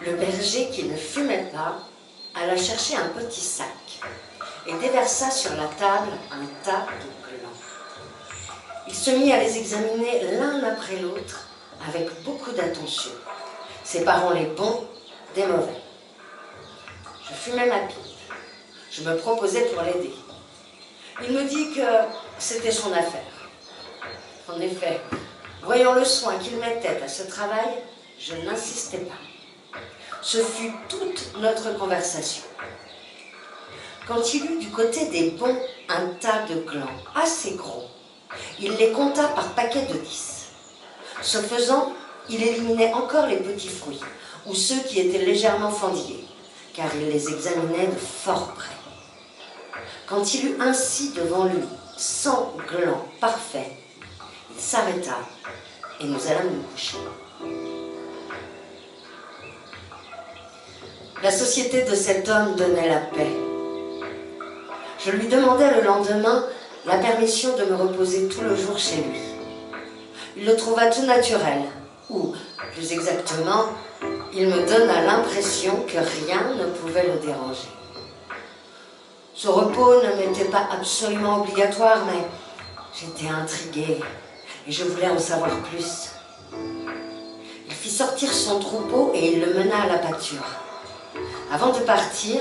Le berger, qui ne fumait pas, alla chercher un petit sac et déversa sur la table un tas de glands. Il se mit à les examiner l'un après l'autre avec beaucoup d'attention, séparant les bons des mauvais. Je fumais ma pipe. Je me proposais pour l'aider. Il me dit que c'était son affaire. En effet, voyant le soin qu'il mettait à ce travail, je n'insistais pas. Ce fut toute notre conversation. Quand il eut du côté des bons un tas de glands assez gros, il les compta par paquets de 10. Ce faisant, il éliminait encore les petits fruits, ou ceux qui étaient légèrement fendillés, car il les examinait de fort près. Quand il eut ainsi devant lui 100 glands parfaits, il s'arrêta et nous allâmes nous coucher. La société de cet homme donnait la paix. Je lui demandai le lendemain la permission de me reposer tout le jour chez lui. Il le trouva tout naturel, ou, plus exactement, il me donna l'impression que rien ne pouvait le déranger. Ce repos ne m'était pas absolument obligatoire, mais j'étais intriguée et je voulais en savoir plus. Il fit sortir son troupeau et il le mena à la pâture. Avant de partir,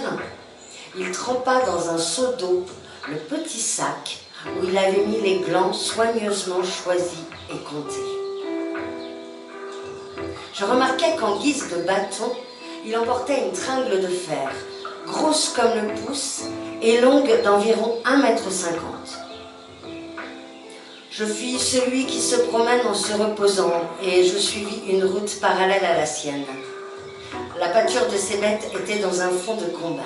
il trempa dans un seau d'eau le petit sac où il avait mis les glands soigneusement choisis et comptés. Je remarquai qu'en guise de bâton, il emportait une tringle de fer, grosse comme le pouce et longue d'environ 1,50 m. Je fis celui qui se promène en se reposant et je suivis une route parallèle à la sienne. La pâture de ces bêtes était dans un fond de combat.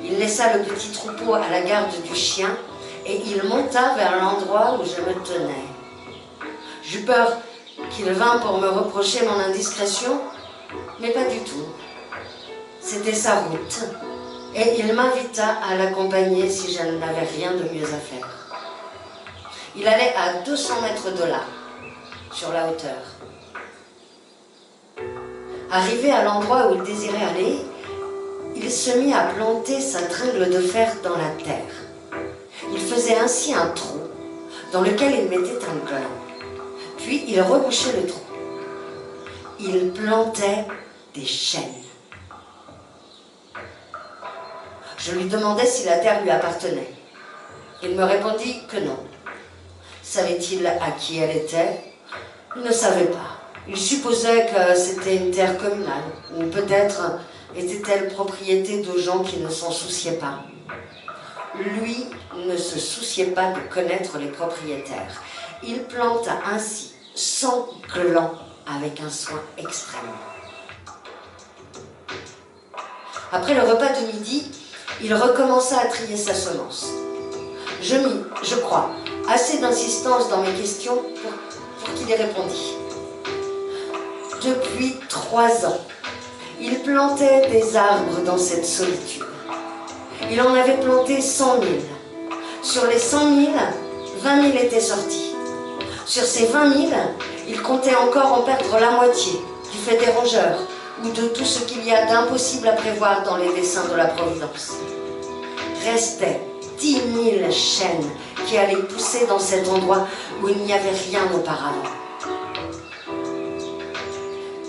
Il laissa le petit troupeau à la garde du chien et il monta vers l'endroit où je me tenais. J'eus peur qu'il vint pour me reprocher mon indiscrétion, mais pas du tout. C'était sa route et il m'invita à l'accompagner si je n'avais rien de mieux à faire. Il allait à 200 mètres de là, sur la hauteur. Arrivé à l'endroit où il désirait aller, il se mit à planter sa tringle de fer dans la terre. Il faisait ainsi un trou dans lequel il mettait un gland. Puis il rebouchait le trou. Il plantait des chênes. Je lui demandai si la terre lui appartenait. Il me répondit que non. Savait-il à qui elle était? Il ne savait pas. Il supposait que c'était une terre communale, ou peut-être était-elle propriété de gens qui ne s'en souciaient pas. Lui ne se souciait pas de connaître les propriétaires. Il planta ainsi 100 glands avec un soin extrême. Après le repas de midi, il recommença à trier sa semence. Je mis, je crois, assez d'insistance dans mes questions pour qu'il y répondît. Depuis 3 ans, il plantait des arbres dans cette solitude. Il en avait planté 100 000. Sur les 100 000, 20 000 étaient sortis. Sur ces 20 000, il comptait encore en perdre la moitié, du fait des rongeurs, ou de tout ce qu'il y a d'impossible à prévoir dans les desseins de la Providence. Restaient 10 000 chênes qui allaient pousser dans cet endroit où il n'y avait rien auparavant.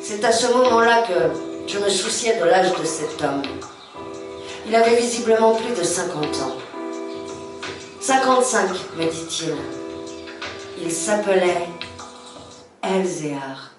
C'est à ce moment-là que je me souciais de l'âge de cet homme. Il avait visiblement plus de 50 ans. 55, me dit-il. Il s'appelait Elzéar.